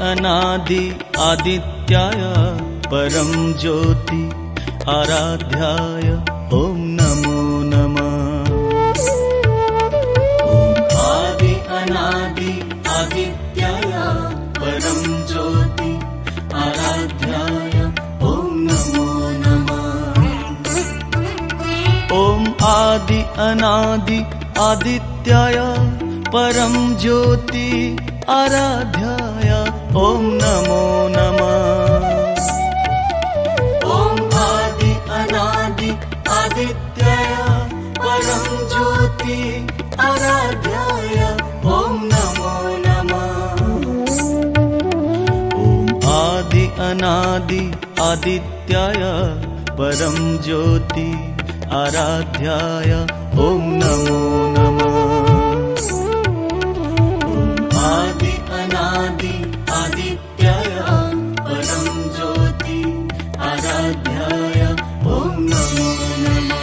अनादि आदित्याय परम ज्योति आराध्याय ओम नमो नमः। आदि अनादि आदित्याय परम ज्योति आराध्याय ओम नमो नमः। ओम आदि अनादि आदित्याय परम ज्योति आराध्याय ओम नमो नमः। ओम आदि अनादि आदित्याय परम ज्योति आराध्याय ओम नमो नमः। ओम आदि अनादि आदित्याय परम ज्योति आराध्याय ओम नमो नमः। आदि अनादि आदित्याय परम ज्योति आराध्याय ओम नमो नमः।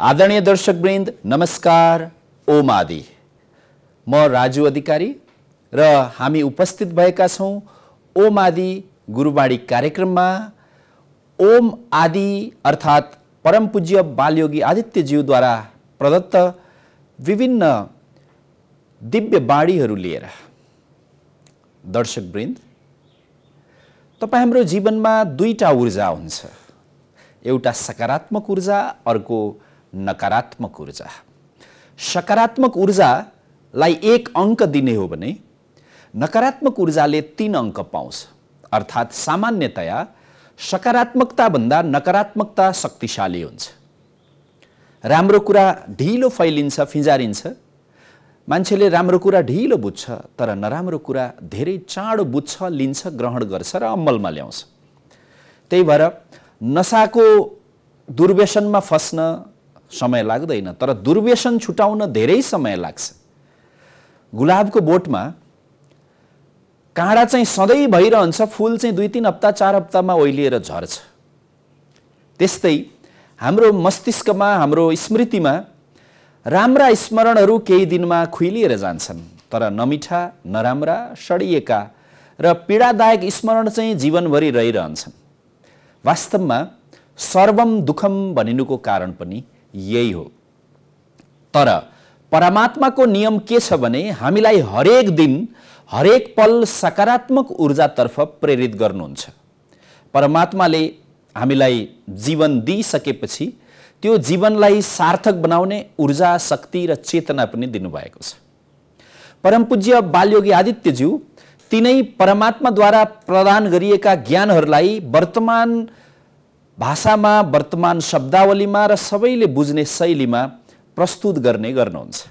आदरणीय दर्शकवृन्द नमस्कार। ओम आदि म राजु अधिकारी र हामी उपस्थित भएका छौं ओम आदि गुरुबाणी कार्यक्रममा। ओम आदि अर्थात् परम पूज्य बालयोगी आदित्यज्यूद्वारा प्रदत्त विभिन्न दिव्य बाणीहरू लिएर। दर्शकवृन्द, तपाईं हाम्रो जीवनमा दुईटा ऊर्जा हुन्छ, एउटा सकारात्मक ऊर्जा, अर्को नकारात्मक ऊर्जा। सकारात्मक ऊर्जालाई 1 अंक दिने हो भने नकारात्मक ऊर्जाले 3 अंक पाउँछ। अर्थात् सामान्यतया सकारात्मकता भन्दा नकारात्मकता शक्तिशाली हुन्छ। राम्रो कुरा ढिलो फैलिन्छ, फिंजारिन्छ। मान्छेले राम्रो कुरा ढिलो बुझ्छ, तर नराम्रो कुरा धेरै चाँडो बुझ्छ, लिन्छ, ग्रहण गर्छ र अमलमा ल्याउँछ। त्यही भएर नशाको दुर्व्यसनमा फस्न समय लाग्दैन, तर दुर्व्यसन छुटाउन धेरै समय लाग्छ। गुलाबको बोटमा काँडा चाहिँ सधैँ भइरहन्छ, फूल चाहिँ 2-3 हप्ता 4 हप्तामा ओइलिएर झर्छ। त्यस्तै हाम्रो मस्तिष्कमा, हाम्रो स्मृतिमा राम्रा स्मरणहरू केही दिनमा खुइलिएर जान्छन्, तर नमिठा, नराम्रा, सडिएका र पीडादायक स्मरण चाहिँ जीवनभरि रहिरहन्छन्। वास्तवमा सर्वम दुःखम भनिनुको कारण पनि यही हो। तर परमात्माको नियम के छ भने हामीलाई हरेक दिन, हरेक पल सकारात्मक ऊर्जातर्फ प्रेरित गर्नुहुन्छ। परमात्माले हामीलाई जीवन दिइसकेपछि त्यो जीवनलाई सार्थक बनाउने ऊर्जा, शक्ति र चेतना पनि दिनुभएको छ। परमपूज्य बालयोगी आदित्यज्यू तिनै परमात्माद्वारा प्रदान गरिएका ज्ञानहरूलाई वर्तमान भाषामा, वर्तमान शब्दावलीमा र सबैले बुझ्ने शैलीमा प्रस्तुत गर्नुहुन्छ।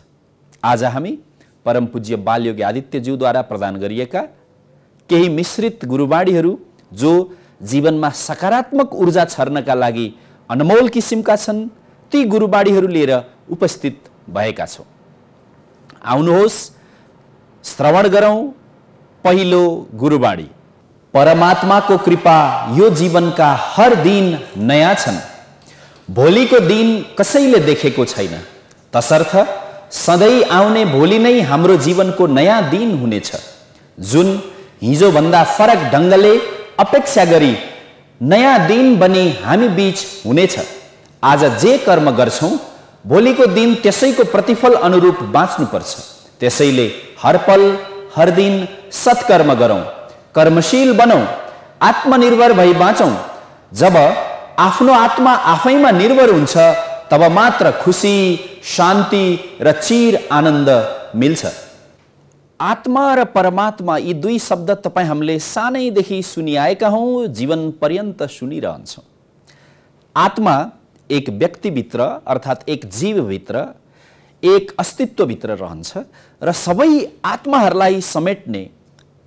आज हामी परमपूज्य बालयोगी आदित्यज्यूद्वारा प्रदान गरिएका केही मिश्रित गुरुबाणीहरू जो जीवनमा सकारात्मक ऊर्जा छर्नका लागि अनमोल किसिमका छन्, ती गुरुबाणीहरू लिएर उपस्थित भएका छौँ। आउनुहोस् श्रवण गरौँ पहिलो गुरुबाणी। परमात्माको कृपा यो जीवनका हर दिन नयाँ छन्, भोलिको दिन कसैले देखेको छैन, तसर्थ सधैँ आउने भोलि नै हाम्रो जीवनको नयाँ दिन हुनेछ, जुन हिजोभन्दा फरक ढङ्गले अपेक्षा गरी नयाँ दिन बनी हामी बीच हुनेछ। आज जे कर्म गर्छौँ भोलिको दिन त्यसैको प्रतिफल अनुरूप बाँच्नुपर्छ। त्यसैले हर पल, हर दिन सत्कर्म गरौँ, कर्मशील बनौँ, आत्मनिर्भर भई बाँचौँ। जब आफ्नो आत्मा आफैमा निर्भर हुन्छ तब मात्र खुसी, शान्ति र चिर आनन्द मिल्छ। आत्मा र परमात्मा यी दुई शब्द तपाईँ हामीले सानैदेखि सुनिआएका हौँ, जीवन पर्यन्त सुनिरहन्छौँ। आत्मा एक व्यक्तिभित्र अर्थात् एक जीवभित्र, एक अस्तित्वभित्र रहन्छ र सबै आत्माहरूलाई समेट्ने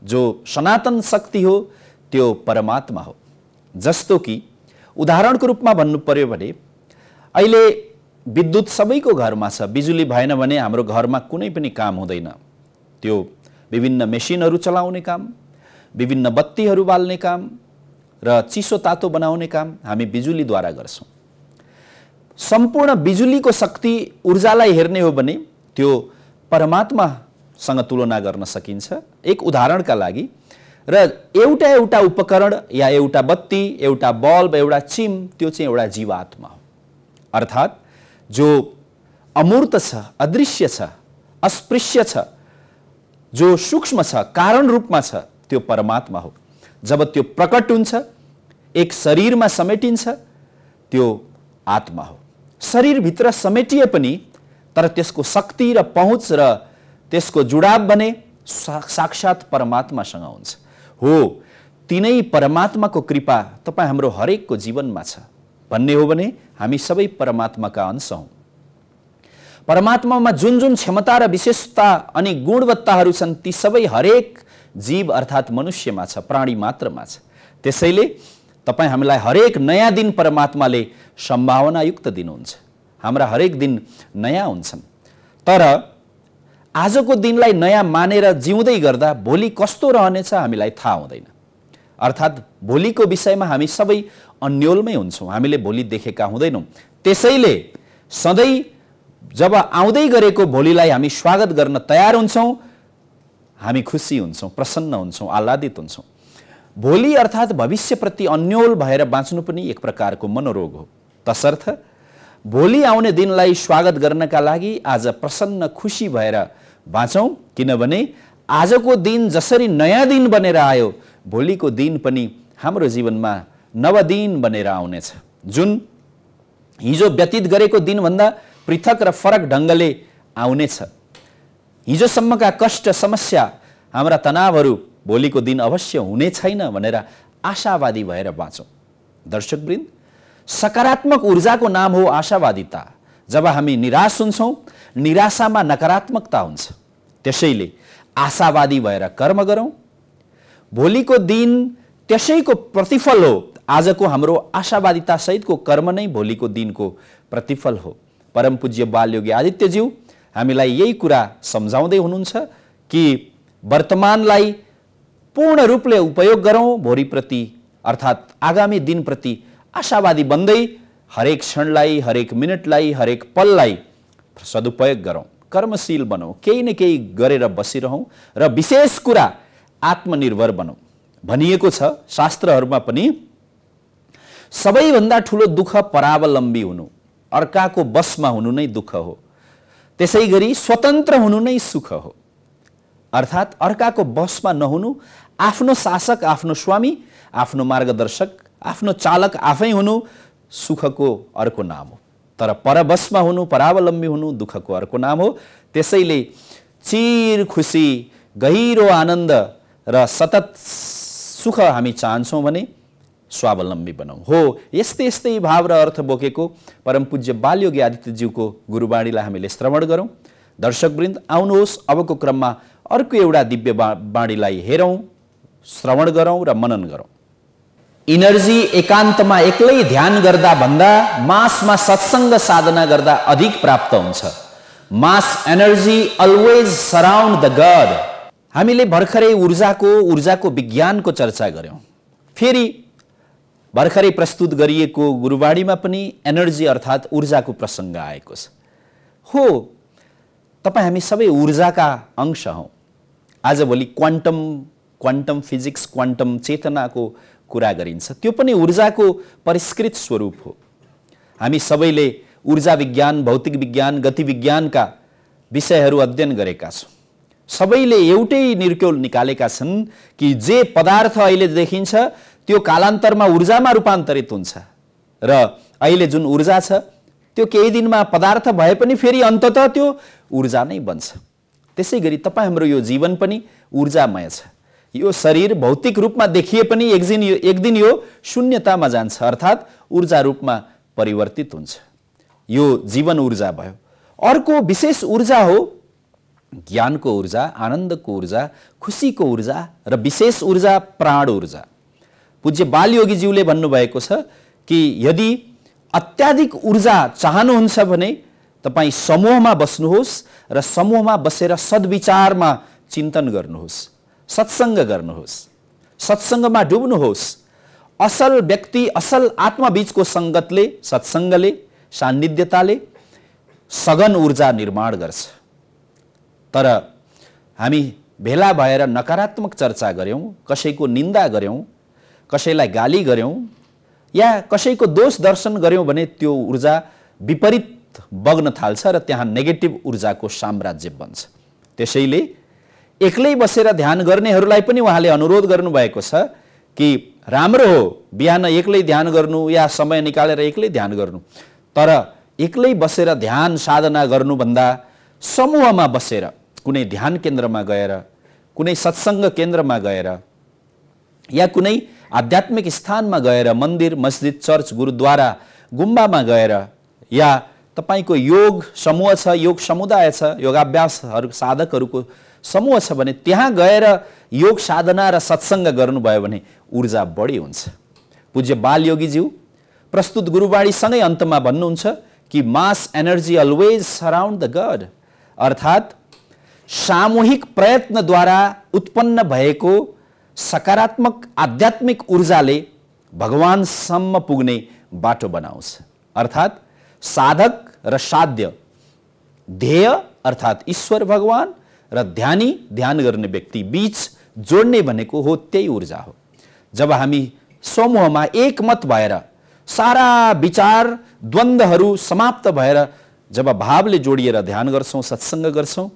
जो सनातन शक्ति हो त्यो परमात्मा हो। जस्तो कि उदाहरणको रूपमा भन्नु पर्यो भने अहिले विद्युत सबैको घरमा छ, बिजुली भएन भने हाम्रो घरमा कुनै पनि काम हुँदैन। त्यो विभिन्न मेसिनहरू चलाउने काम, विभिन्न बत्तीहरू बाल्ने काम र चिसो तातो बनाउने काम हामी बिजुलीद्वारा गर्छौँ। सम्पूर्ण बिजुलीको शक्ति, ऊर्जालाई हेर्ने हो भने त्यो परमात्मासँग तुलना गर्न सकिन्छ। एक उदाहरणका लागि र एउटा उपकरण या एउटा बत्ती, एउटा बल्ब, एउटा चिम, त्यो चाहिँ एउटा जीवात्मा हो। अर्थात् जो अमूर्त छ, अदृश्य छ, अस्पृश्य छ, जो सूक्ष्म छ, कारण रूपमा छ, त्यो परमात्मा हो। जब त्यो प्रकट हुन्छ, एक शरीरमा समेटिन्छ, त्यो आत्मा हो। शरीरभित्र समेटिए पनि तर त्यसको शक्ति र पहुँच र त्यसको जुडाव भने साक्षात् परमात्मासँग हुन्छ। हो, तिनै परमात्माको कृपा तपाईँ हाम्रो हरेकको जीवनमा छ भन्ने हो भने हामी सबै परमात्माका अंश हौँ। परमात्मामा जुन जुन क्षमता र विशेषता अनि गुणवत्ताहरू छन् ती सबै हरेक जीव अर्थात् मनुष्यमा छ, प्राणी मात्रमा छ। त्यसैले तपाईँ हामीलाई हरेक नयाँ दिन परमात्माले सम्भावनायुक्त दिनुहुन्छ। हाम्रा हरेक दिन नयाँ हुन्छन्, तर आजको दिनलाई नयाँ मानेर जिउँदै गर्दा भोलि कस्तो रहनेछ हामीलाई थाहा हुँदैन। अर्थात् भोलिको विषयमा हामी सबै अन्योलमै हुन्छौँ, हामीले भोलि देखेका हुँदैनौँ। त्यसैले सधैँ जब आउँदै गरेको भोलिलाई हामी स्वागत गर्न तयार हुन्छौँ, हामी खुसी हुन्छौँ, प्रसन्न हुन्छौँ, आह्लादित हुन्छौँ। भोलि अर्थात् भविष्यप्रति अन्योल भएर बाँच्नु पनि एक प्रकारको मनोरोग हो। तसर्थ भोलि आउने दिनलाई स्वागत गर्नका लागि आज प्रसन्न, खुसी भएर बाँचौँ, किनभने आजको दिन जसरी नयाँ दिन बनेर आयो, भोलिको दिन पनि हाम्रो जीवनमा नव दिन बनेर आउनेछ, जुन हिजो व्यतीत गरेको दिनभन्दा पृथक र फरक ढङ्गले आउनेछ। हिजोसम्मका कष्ट, समस्या, हाम्रा तनावहरू भोलिको दिन अवश्य हुने छैन भनेर आशावादी भएर बाँचौँ। दर्शकवृन्द, सकारात्मक ऊर्जाको नाम हो आशावादिता। जब हामी निराश हुन्छौँ, निराशामा नकारात्मकता हुन्छ। त्यसैले आशावादी भएर कर्म गरौँ। भोलिको दिन त्यसैको प्रतिफल हो। आजको हाम्रो आशावादिता सहितको कर्म नै भोलिको दिनको प्रतिफल हो। परमपूज्य बालयोगी आदित्यज्यू हामीलाई यही कुरा सम्झाउँदै हुनुहुन्छ कि वर्तमानलाई पूर्ण रूपले उपयोग गरौँ, भोलिप्रति अर्थात् आगामी दिनप्रति आशावादी बन्दै हरेक क्षणलाई, हरेक मिनटलाई, हरेक पललाई सदुपयोग गरौँ, कर्मशील बनौँ, केही न केही गरेर बसिरहौँ र विशेष कुरा आत्मनिर्भर बनौँ। भनिएको छ शास्त्रहरूमा पनि सबैभन्दा ठुलो दुःख परावलम्बी हुनु, अर्काको बसमा हुनु नै दुःख हो। त्यसै गरी स्वतन्त्र हुनु नै सुख हो। अर्थात् अर्काको बसमा नहुनु, आफ्नो शासक, आफ्नो स्वामी, आफ्नो मार्गदर्शक, आफ्नो चालक आफै हुनु सुखको अर्को नाम हो। तर परबसमा हुनु, परावलम्बी हुनु दुःखको अर्को नाम हो। त्यसैले चिर खुसी, गहिरो आनन्द र सतत सुख हामी चाहन्छौँ भने स्वावलम्बी बनौँ। हो, यस्तै यस्तै भाव र अर्थ बोकेको परम पूज्य बालयोगी आदित्यज्यूको गुरुवाणीलाई हामीले श्रवण गरौँ। दर्शकवृन्द, आउनुहोस् अबको क्रममा अर्को एउटा दिव्य वाणीलाई हेरौँ, श्रवण गरौँ र मनन गरौँ। इनर्जी एकान्तमा एक्लै ध्यान गर्दा भन्दा मासमा सत्सङ्ग साधना गर्दा अधिक प्राप्त हुन्छ। Mass energy always surround the God. हामीले भर्खरै ऊर्जाको विज्ञानको चर्चा गर्यौँ। फेरि भर्खरै प्रस्तुत गरिएको गुरुवाणीमा पनि एनर्जी अर्थात् ऊर्जाको प्रसङ्ग आएको छ। हो, तपाईँ हामी सबै ऊर्जाका अंश हौँ। आजभोलि क्वान्टम फिजिक्स, क्वान्टम चेतनाको कुरा गरिन्छ, त्यो पनि ऊर्जाको परिष्कृत स्वरूप हो। हामी सबैले ऊर्जा विज्ञान, भौतिक विज्ञान, गति विज्ञानका विषयहरू अध्ययन गरेका छौँ। सबैले एउटै निर्क्योल निकालेका छन् कि जे पदार्थ अहिले देखिन्छ त्यो कालान्तरमा ऊर्जामा रूपान्तरित हुन्छ र अहिले जुन ऊर्जा छ त्यो केही दिनमा पदार्थ भए पनि फेरि अन्ततः त्यो ऊर्जा नै बन्छ। त्यसै गरी तपाईँ हाम्रो यो जीवन पनि ऊर्जामय छ। यो शरीर भौतिक रूपमा देखिए पनि एक दिन यो शून्यतामा जान्छ, अर्थात् ऊर्जा रूपमा परिवर्तित हुन्छ। यो जीवन ऊर्जा भयो। अर्को विशेष ऊर्जा हो ज्ञानको ऊर्जा, आनन्दको ऊर्जा, खुसीको ऊर्जा र विशेष ऊर्जा प्राण ऊर्जा। पूज्य बालयोगीज्यूले भन्नुभएको छ कि यदि अत्याधिक ऊर्जा चाहनुहुन्छ भने तपाईँ समूहमा बस्नुहोस् र समूहमा बसेर सद्विचारमा चिन्तन गर्नुहोस्, सत्सङ्ग गर्नुहोस्, सत्सङ्गमा डुब्नुहोस्। असल व्यक्ति, असल आत्माबीचको सङ्गतले, सत्सङ्गले, सान्निध्यताले सघन ऊर्जा निर्माण गर्छ। तर हामी भेला भएर नकारात्मक चर्चा गर्यौँ, कसैको निन्दा गर्यौँ, कसैलाई गाली गर्यौँ या कसैको दोष दर्शन गर्यौँ भने त्यो ऊर्जा विपरीत बग्न थाल्छ र त्यहाँ नेगेटिभ ऊर्जाको साम्राज्य बन्छ। त्यसैले एक्लै बसेर ध्यान गर्नेहरूलाई पनि उहाँले अनुरोध गर्नुभएको छ कि राम्रो हो बिहान एक्लै ध्यान गर्नु या समय निकालेर एक्लै ध्यान गर्नु, तर एक्लै बसेर ध्यान साधना गर्नुभन्दा समूहमा बसेर कुनै ध्यान केन्द्रमा गएर, कुनै सत्सङ्ग केन्द्रमा गएर या कुनै आध्यात्मिक स्थानमा गएर, मन्दिर, मस्जिद, चर्च, गुरुद्वारा, गुम्बामा गएर या तपाईको योग समूह छ, योग समुदाय छ, योगाभ्यासहरू साधकहरूको समूह छ भने त्यहाँ गएर योग साधना र सत्सङ्ग गर्नुभयो भने ऊर्जा बढी हुन्छ। पूज्य बालयोगीज्यू प्रस्तुत गुरुवाणीसँगै अन्तमा भन्नुहुन्छ कि mass energy always surround the God, अर्थात् सामूहिक प्रयत्नद्वारा उत्पन्न भएको सकारात्मक आध्यात्मिक ऊर्जाले भगवानसम्म पुग्ने बाटो बनाउँछ। अर्थात् साधक र साध्य, ध्येय अर्थात् ईश्वर भगवान र ध्यानी, ध्यान गर्ने व्यक्ति बीच जोड्ने भनेको हो त्यही ऊर्जा हो। जब हामी समूहमा एकमत भएर सारा विचार द्वन्द्वहरू समाप्त भएर जब भावले जोडिएर ध्यान गर्छौँ, सत्सङ्ग गर्छौँ,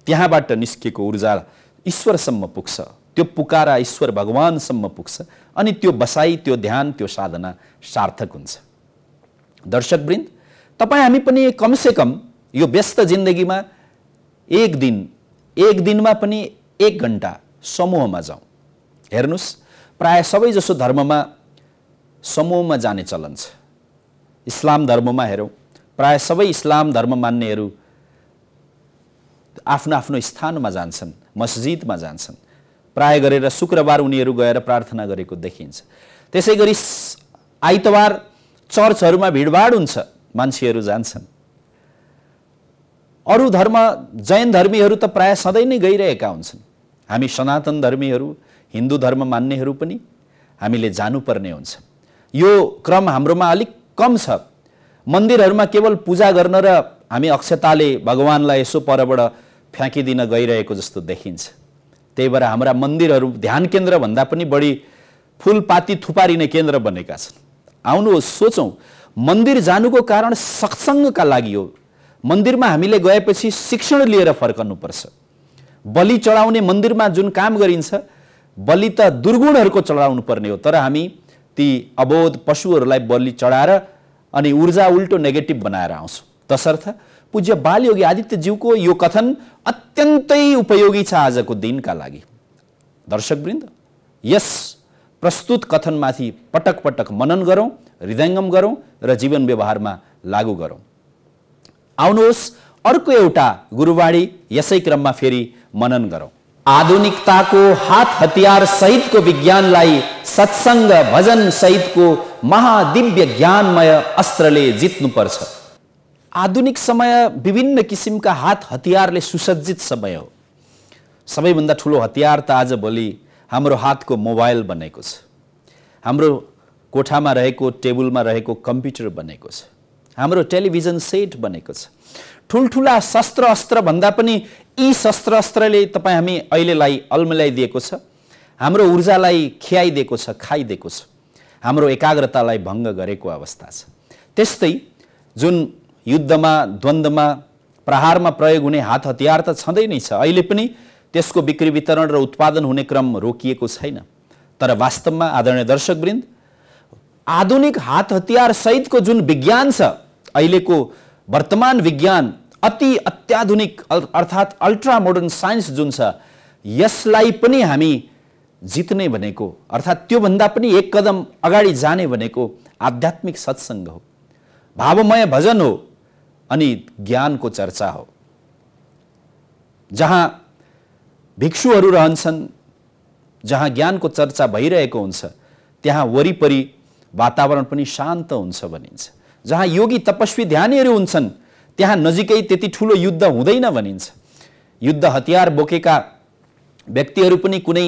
त्यहाँबाट निस्केको ऊर्जा ईश्वरसम्म पुग्छ। त्यो पुकारा ईश्वर भगवानसम्म पुग्छ अनि त्यो बसाई, त्यो ध्यान, त्यो साधना सार्थक हुन्छ। दर्शकवृन्द, तपाईँ हामी पनि कमसेकम यो व्यस्त जिन्दगीमा एक दिनमा पनि 1 घण्टा समूहमा जाउँ। हेर्नुहोस्, प्राय सबैजसो धर्ममा समूहमा जाने चलन छ। इस्लाम धर्ममा हेरौँ, प्राय सबै इस्लाम धर्म मान्नेहरू आफ्नो आफ्नो स्थानमा जान्छन्, मस्जिदमा जान्छन्। प्राय गरेर शुक्रबार उनीहरू गएर प्रार्थना गरेको देखिन्छ। त्यसै गरी आइतबार चर्चहरूमा भिडभाड हुन्छ, मान्छेहरू जान्छन्। अरू धर्म, जैन धर्मीहरू त प्राय सधैँ नै गइरहेका हुन्छन्। हामी सनातन धर्मीहरू, हिन्दू धर्म मान्नेहरू पनि हामीले जानुपर्ने हुन्छ। यो क्रम हाम्रोमा अलिक कम छ। मन्दिरहरूमा केवल पूजा गर्न र हामी अक्षताले भगवानलाई यसो परबाट फ्याँकिदिन गइरहेको जस्तो देखिन्छ। त्यही भएर हाम्रा मन्दिरहरू ध्यान केन्द्र भन्दा पनि बढी फुलपाती थुपारिने केन्द्र बनेका छन्। आउनुहोस् सोचौँ, मन्दिर जानुको कारण सत्सङ्गका लागि हो। मन्दिरमा हामीले गएपछि शिक्षण लिएर फर्कनुपर्छ। बलि चढाउने मन्दिरमा जुन काम गरिन्छ, बलि त दुर्गुणहरूको चढाउनु पर्ने हो, तर हामी ती अबोध पशुहरूलाई बलि चढाएर अनि ऊर्जा उल्टो नेगेटिभ बनाएर आउँछौँ। तसर्थ पूज्य बालयोगी आदित्यज्यूको यो कथन अत्यन्तै उपयोगी छ आजको दिनका लागि। दर्शकवृन्द, यस प्रस्तुत कथनमाथि पटक पटक मनन गरौँ, हृदयङ्गम गरौँ र जीवन व्यवहारमा लागू गरौँ। आउनुहोस् अर्को एउटा गुरुवाणी यसै क्रममा फेरि मनन गरौँ। आधुनिकताको हात हतियार सहितको विज्ञानलाई सत्सङ्ग भजन सहितको महादिव्य ज्ञानमय अस्त्रले जित्नुपर्छ। आधुनिक समय विभिन्न किसिमका हात हतियारले सुसज्जित समय हो। सबैभन्दा ठुलो हतियार त आजभोलि हाम्रो हातको मोबाइल बनेको छ, हाम्रो कोठामा रहेको टेबलमा रहेको कम्प्युटर बनेको छ, हाम्रो टेलिभिजन सेट बनेको छ। ठुल्ठुला शस्त्र अस्त्र भन्दा पनि यी शस्त्र अस्त्रले तपाईँ हामी अहिलेलाई अल्मल्याइदिएको छ, हाम्रो ऊर्जालाई खियाइदिएको छ, खाइदिएको छ, हाम्रो एकाग्रतालाई भङ्ग गरेको अवस्था छ। त्यस्तै जुन युद्धमा, द्वन्द्वमा, प्रहारमा प्रयोग हुने हात हतियार त छँदै नै छ, अहिले पनि त्यसको बिक्री वितरण र उत्पादन हुने क्रम रोकिएको छैन। तर वास्तवमा आदरणीय दर्शकवृन्द, आधुनिक हात हतियार सहितको जुन विज्ञान छ, अहिलेको वर्तमान विज्ञान अति अत्याधुनिक अर्थात् अल्ट्रा मोडर्न साइन्स जुन छ, यसलाई पनि हामी जित्ने भनेको अर्थात् त्योभन्दा पनि एक कदम अगाडि जाने भनेको आध्यात्मिक सत्सङ्ग हो, भावमय भजन हो अनि ज्ञानको चर्चा हो। जहाँ भिक्षुहरू रहन्छन्, जहाँ ज्ञानको चर्चा भइरहेको हुन्छ, त्यहाँ वरिपरि वातावरण पनि शान्त हुन्छ भनिन्छ। जहाँ योगी तपस्वी ध्यानीहरू हुन्छन्, त्यहाँ नजिकै त्यति ठुलो युद्ध हुँदैन भनिन्छ। युद्ध हतियार बोकेका व्यक्तिहरू पनि कुनै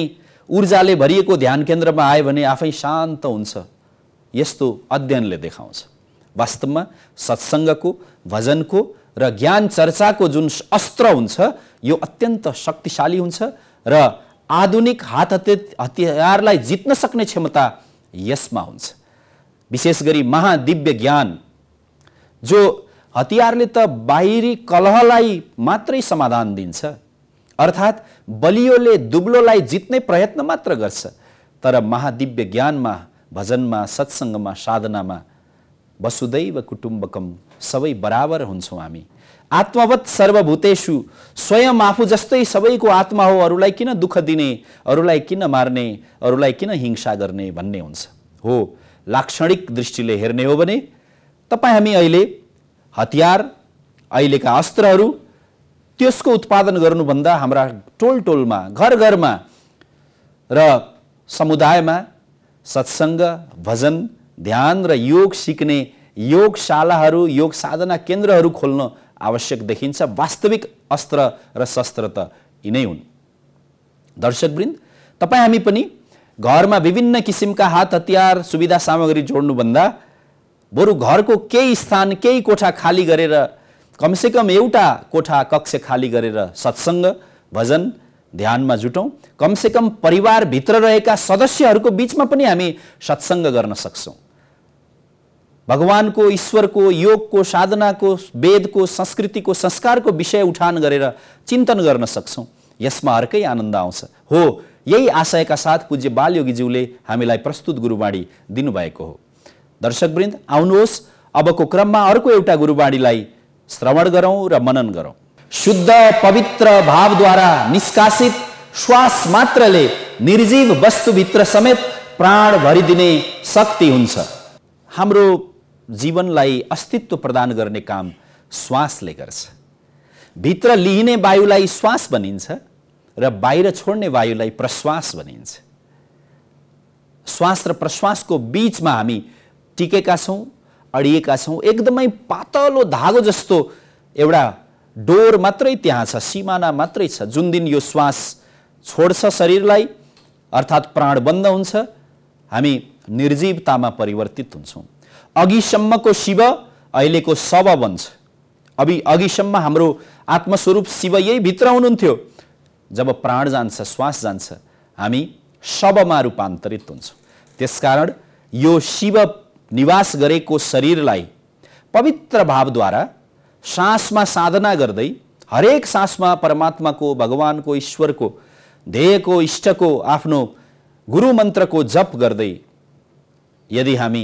ऊर्जाले भरिएको ध्यान केन्द्रमा आए भने आफै शान्त हुन्छ, यस्तो अध्ययनले देखाउँछ। वास्तवमा सत्सङ्गको, भजनको र ज्ञान चर्चाको जुन अस्त्र हुन्छ, यो अत्यन्त शक्तिशाली हुन्छ र आधुनिक हात हतियारलाई जित्न सक्ने क्षमता यसमा हुन्छ। विशेष गरी महादिव्य ज्ञान, जो हतियारले त बाहिरी कलहलाई मात्रै समाधान दिन्छ, अर्थात् बलियोले दुब्लोलाई जित्ने प्रयत्न मात्र गर्छ, तर महादिव्य ज्ञानमा, भजनमा, सत्सङ्गमा, साधनामा वसुदैव कुटुम्बकम, सबै बराबर हुन्छौँ हामी। आत्मवत् सर्वभूतेषु, स्वयं आफू जस्तै सबैको आत्मा हो, अरूलाई किन दुःख दिने, अरूलाई किन मार्ने, अरूलाई किन हिंसा गर्ने भन्ने हुन्छ। हो, लाक्षणिक दृष्टिले हेर्ने हो भने तपाईँ हामी अहिले हतियार, अहिलेका अस्त्रहरू, त्यसको उत्पादन गर्नुभन्दा हाम्रा टोल टोलमा, घर घरमा र समुदायमा सत्सङ्ग, भजन, ध्यान र योग सिक्ने योगशालाहरू, योग साधना केन्द्रहरू खोल्न आवश्यक देखिन्छ। वास्तविक अस्त्र र शस्त्र त यिनै हुन्। दर्शकवृन्द, तपाईँ हामी पनि घरमा विभिन्न किसिमका हात हतियार, सुविधा सामग्री जोड्नुभन्दा बरु घरको केही स्थान, केही कोठा खाली गरेर, कमसेकम एउटा कोठा, कक्ष खाली गरेर सत्सङ्ग, भजन, ध्यानमा जुटौँ। कमसेकम परिवारभित्र रहेका सदस्यहरूको बिचमा पनि हामी सत्सङ्ग गर्न सक्छौँ। भगवानको, ईश्वरको, योगको, साधनाको, वेदको, संस्कृतिको, संस्कारको विषय उठान गरेर चिन्तन गर्न सक्छौँ। यसमा अर्कै आनन्द आउँछ। हो, यही आशयका साथ पूज्य बालयोगीज्यूले हामीलाई प्रस्तुत गुरुवाणी दिनुभएको हो। दर्शकवृन्द, आउनुहोस् अबको क्रममा अर्को एउटा गुरुवाणीलाई श्रवण गरौँ र मनन गरौँ। शुद्ध पवित्र भावद्वारा निष्कासित श्वास मात्रले निर्जीव वस्तुभित्र समेत प्राण भरिदिने शक्ति हुन्छ। हाम्रो जीवनलाई अस्तित्व प्रदान गर्ने काम श्वासले गर्छ। भित्र लिइने वायुलाई श्वास भनिन्छ र बाहिर छोड्ने वायुलाई प्रश्वास भनिन्छ। श्वास र प्रश्वासको बीचमा हामी टिकेका छौँ, अडिएका छौँ। एकदमै पातलो धागो जस्तो एउटा डोर मात्रै त्यहाँ छ, सिमाना मात्रै छ। जुन दिन यो श्वास छोड्छ शरीरलाई, अर्थात् प्राण बन्द हुन्छ, हामी निर्जीवतामा परिवर्तित हुन्छौँ। अघिसम्मको शिव अहिलेको शव बन्छ। अघिसम्म हाम्रो आत्मस्वरूप शिव यही भित्र हुनुहुन्थ्यो। जब प्राण जान्छ, श्वास जान्छ, हामी शवमा रूपान्तरित हुन्छौँ। त्यसकारण यो शिव निवास गरेको शरीरलाई पवित्र भावद्वारा सासमा साधना गर्दै, हरेक सासमा परमात्माको, भगवानको, ईश्वरको, ध्येयको, इष्टको, आफ्नो गुरु मन्त्रको जप गर्दै यदि हामी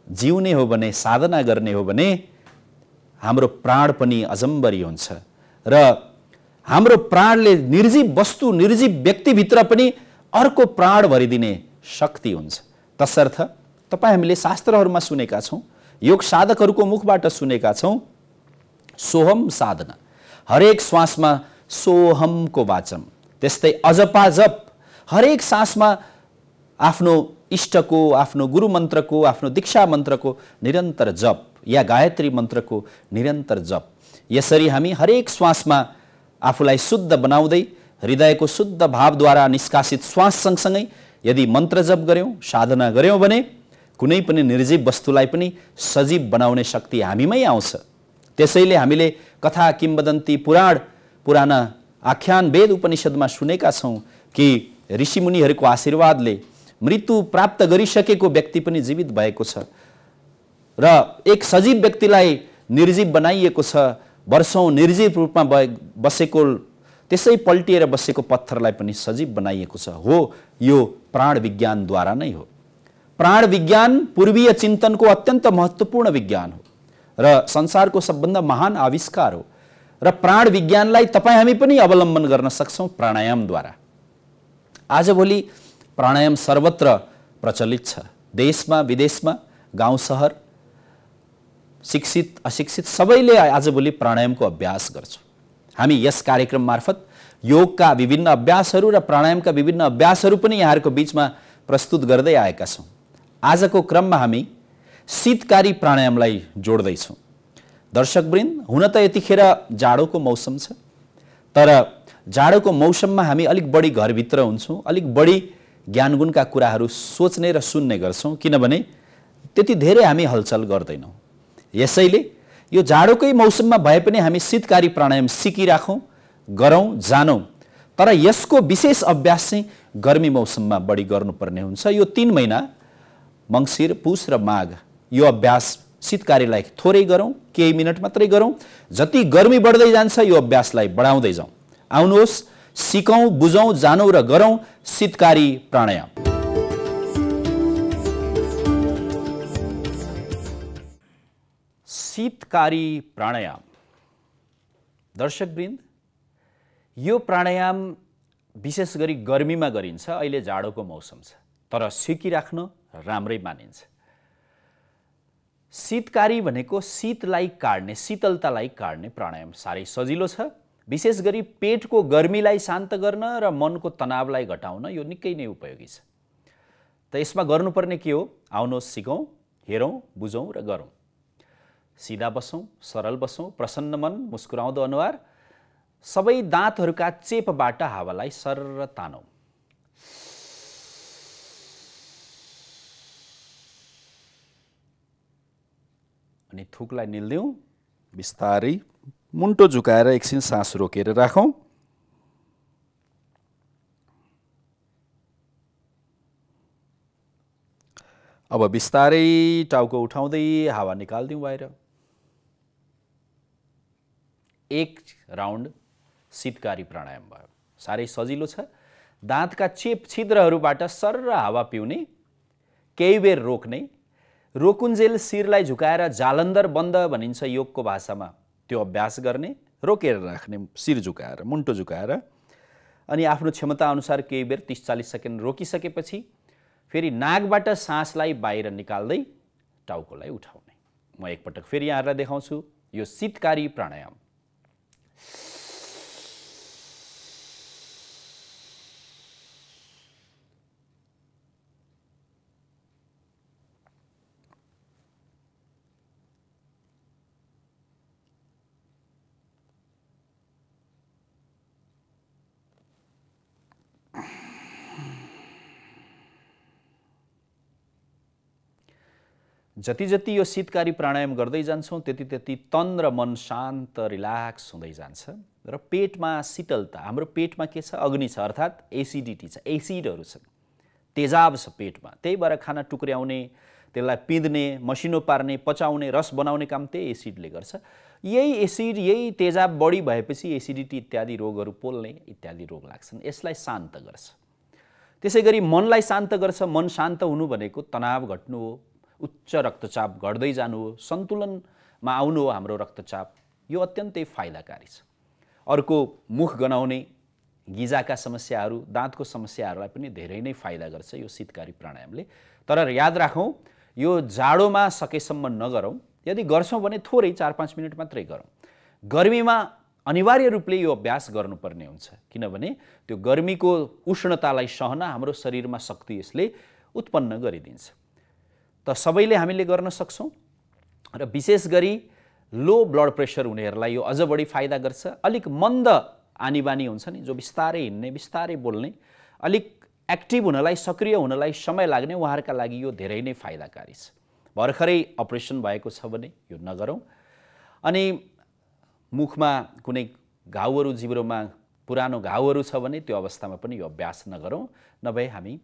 जिउने हो भने, साधना गर्ने हो भने हाम्रो प्राण पनि अजम्बरी हुन्छ र हाम्रो प्राणले निर्जीव वस्तु, निर्जीव व्यक्तिभित्र पनि अर्को प्राण भरिदिने शक्ति हुन्छ। तसर्थ तपाईँ हामीले शास्त्रहरूमा सुनेका छौँ, योग साधकहरूको मुखबाट सुनेका छौँ, सोहम साधना, हरेक श्वासमा सोहमको वाचन, त्यस्तै अजपा जप, हरेक सासमा आफ्नो इष्टको, आफ्नो गुरु मन्त्रको, आफ्नो दीक्षा मन्त्रको निरन्तर जप या गायत्री मन्त्रको निरन्तर जप। यसरी हामी हरेक श्वासमा आफूलाई शुद्ध बनाउँदै हृदयको शुद्ध भावद्वारा निष्कासित श्वास सँगसँगै यदि मन्त्र जप गर्यौँ, साधना गर्यौँ भने कुनै पनि निर्जीव वस्तुलाई पनि सजीव बनाउने शक्ति हामीमै आउँछ। त्यसैले हामीले कथा, किम्वदन्ती, पुराना आख्यान, वेद, उपनिषदमा सुनेका छौँ कि ऋषिमुनिहरूको आशीर्वादले मृत्यु प्राप्त गरिसकेको व्यक्ति पनि जीवित भएको छ र एक सजीव व्यक्तिलाई निर्जीव बनाइएको छ। वर्षौँ निर्जीव रूपमा बसेको, त्यसै पल्टिएर बसेको पत्थरलाई पनि सजीव बनाइएको छ। हो, यो प्राण विज्ञानद्वारा नै हो। प्राण विज्ञान पूर्वीय चिन्तनको अत्यन्त महत्त्वपूर्ण विज्ञान हो र संसारको सबभन्दा महान आविष्कार हो र प्राण विज्ञानलाई तपाईँ हामी पनि अवलम्बन गर्न सक्छौँ प्राणायामद्वारा। आजभोलि प्राणायाम सर्वत्र प्रचलित छ। देशमा, विदेशमा, गाउँ सहर, शिक्षित अशिक्षित सबैले आजभोलि प्राणायामको अभ्यास गर्छौँ। हामी यस कार्यक्रम मार्फत योगका विभिन्न अभ्यासहरू र प्राणायामका विभिन्न अभ्यासहरू पनि यहाँहरूको बीचमा प्रस्तुत गर्दै आएका छौँ। आजको क्रममा हामी शीतकारी प्राणायामलाई जोड्दैछौँ। दर्शकवृन्द, हुन त यतिखेर जाडोको मौसम छ, तर जाडोको मौसममा हामी अलिक बढी घरभित्र हुन्छौँ, अलिक बढी ज्ञानगुणका कुराहरू सोच्ने र सुन्ने गर्छौँ, किनभने त्यति धेरै हामी हलचल गर्दैनौँ। यसैले यो जाडोकै मौसममा भए पनि हामी शीतकारी प्राणायाम सिकिराखौँ, गरौँ, जानौँ। तर यसको विशेष अभ्यास चाहिँ गर्मी मौसममा बढी गर्नुपर्ने हुन्छ। यो 3 महिना मङ्सिर, पुस र माघ यो अभ्यास शीतकारीलाई थोरै गरौँ, केही मिनट मात्रै गरौँ। जति गर्मी बढ्दै जान्छ यो अभ्यासलाई बढाउँदै जाउँ। आउनुहोस्, सिकौँ, बुझौँ, जानौँ र गरौँ शीतकारी प्राणायाम। शीतकारी प्राणायाम। दर्शकवृन्द, यो प्राणायाम विशेष गरी गर्मीमा गरिन्छ। अहिले जाडोको मौसम छ, तर सिकिराख्न राम्रै मानिन्छ। शीतकारी भनेको शीतलाई काट्ने, शीतलतालाई काट्ने प्राणायाम साह्रै सजिलो छ। विशेष गरी पेटको गर्मीलाई शान्त गर्न र मनको तनावलाई घटाउन यो निकै नै उपयोगी छ। त यसमा गर्नुपर्ने के हो? आउनुहोस् सिकौँ, हेरौँ, बुझौँ र गरौँ। सिधा बसौँ, सरल बसौँ, प्रसन्न मन, मुस्कुराउँदो अनुहार, सबै दाँतहरूका चेपबाट हावालाई सर्र तानौँ। अनि थुकलाई निल्दिउँ। बिस्तारै मुन्टो झुकाएर एकछिन सास रोकेर राखौँ। अब बिस्तारै टाउको उठाउँदै हावा निकाल्दिउँ बाहिर। एक राउन्ड शीतकारी प्राणायाम भयो। साह्रै सजिलो छ। दाँतका चेप छिद्रहरूबाट सर्र हावा पिउने, केही बेर रोक्ने, रोकुन्जेल शिरलाई झुकाएर जालन्धर बन्द भनिन्छ योगको भाषामा, त्यो अभ्यास गर्ने, रोकेर राख्ने शिर झुकाएर, मुन्टो झुकाएर, अनि आफ्नो क्षमता अनुसार केही बेर 30-40 सेकेन्ड रोकिसकेपछि फेरि नाकबाट सासलाई बाहिर निकाल्दै टाउकोलाई उठाउने। म एकपटक फेरि यहाँहरूलाई देखाउँछु यो शीतकारी प्राणायाम। जति जति यो शीतकारी प्राणायाम गर्दै जान्छौँ त्यति त्यति तन र मन शान्त रिल्याक्स हुँदै जान्छ र पेटमा शीतलता, हाम्रो पेटमा के छ, अग्नि छ, अर्थात् एसिडिटी छ, एसिडहरू छन्, तेजाब छ पेटमा, त्यही भएर खाना टुक्र्याउने, त्यसलाई पिँध्ने, मसिनो पार्ने, पचाउने, रस बनाउने काम त्यही एसिडले गर्छ। यही एसिड, यही तेजाब बढी भएपछि एसिडिटी इत्यादि रोगहरू पोल्ने इत्यादि रोग लाग्छन्। यसलाई शान्त गर्छ। त्यसै गरी मनलाई शान्त गर्छ। मन शान्त हुनु भनेको तनाव घट्नु हो, उच्च रक्तचाप घट्दै जानु हो, सन्तुलनमा आउनु हो हाम्रो रक्तचाप। यो अत्यन्तै फाइदाकारी छ। अर्को, मुख गनाउने, गिजाका समस्याहरू, दाँतको समस्याहरूलाई पनि धेरै नै फाइदा गर्छ यो शीतकारी प्राणायामले। तर याद राखौँ, यो जाडोमा सकेसम्म नगरौँ। यदि गर्छौँ भने थोरै 4-5 मिनट मात्रै गरौँ। गर्मीमा अनिवार्य रूपले यो अभ्यास गर्नुपर्ने हुन्छ, किनभने त्यो गर्मीको उष्णतालाई सहन हाम्रो शरीरमा शक्ति यसले उत्पन्न गरिदिन्छ। त सबैले हामीले गर्न सक्छौँ र विशेष गरी लो ब्लड प्रेसर हुनेहरूलाई यो अझ बढी फाइदा गर्छ। अलिक मन्द आनीबानी हुन्छ नि, जो बिस्तारै हिँड्ने, बिस्तारै बोल्ने, अलिक एक्टिभ हुनलाई, सक्रिय हुनलाई समय लाग्ने, उहाँहरूका लागि यो धेरै नै फाइदाकारी छ। भर्खरै अपरेसन भएको छ भने यो नगरौँ। अनि मुखमा कुनै घाउहरू, जिब्रोमा पुरानो घाउहरू छ भने त्यो अवस्थामा पनि यो अभ्यास नगरौँ। नभए हामी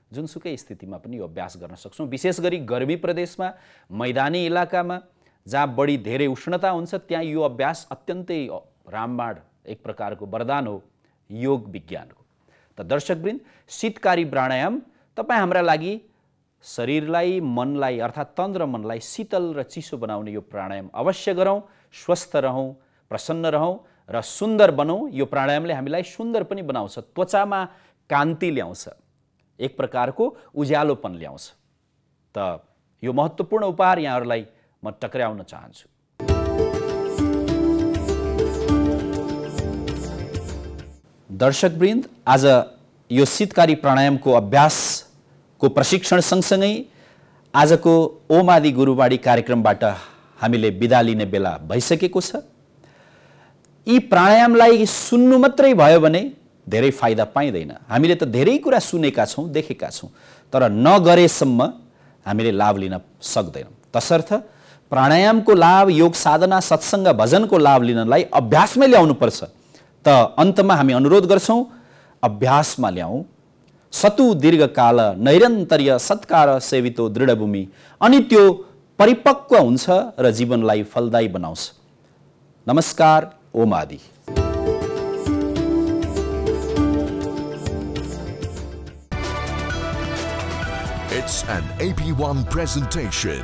जुनसुकै स्थितिमा पनि यो अभ्यास गर्न सक्छौँ। विशेष गरी गर्मी प्रदेशमा, मैदानी इलाकामा जहाँ बढी धेरै उष्णता हुन्छ त्यहाँ यो अभ्यास अत्यन्तै रामबाण, एक प्रकारको वरदान हो योग विज्ञानको। त दर्शकवृन्द, शीतकारी प्राणायाम तपाईँ हाम्रा लागि शरीरलाई, मनलाई अर्थात् तन र मनलाई शीतल र चिसो बनाउने यो प्राणायाम अवश्य गरौँ। स्वस्थ रहौँ, प्रसन्न रहौँ र सुन्दर बनौँ। यो प्राणायामले हामीलाई सुन्दर पनि बनाउँछ, त्वचामा कान्ति ल्याउँछ, एक प्रकारको उज्यालोपन ल्याउँछ। त यो महत्त्वपूर्ण उपहार यहाँहरूलाई म टक्र्याउन चाहन्छु। दर्शकवृन्द, आज यो शीतकारी प्राणायामको अभ्यासको प्रशिक्षण सँगसँगै आजको ओम आदि गुरुबाणी कार्यक्रमबाट हामीले बिदा लिने बेला भइसकेको छ। यी प्राणायामलाई सुन्नु मात्रै भयो भने धेरै फाइदा पाइँदैन। हामीले त धेरै कुरा सुनेका छौँ, देखेका छौँ, तर नगरेसम्म हामीले लाभ लिन सक्दैनौँ। तसर्थ प्राणायामको लाभ, योग साधना, सत्सङ्ग, भजनको लाभ लिनलाई अभ्यासमै ल्याउनुपर्छ। त अन्तमा हामी अनुरोध गर्छौँ, अभ्यासमा ल्याउँ। सतु दीर्घकाल नैरन्तर्य सत्कार सेवितो दृढभूमि, अनि त्यो परिपक्व हुन्छ र जीवनलाई फलदायी बनाउँछ। नमस्कार, ओम आदि। It's an AP1 presentation.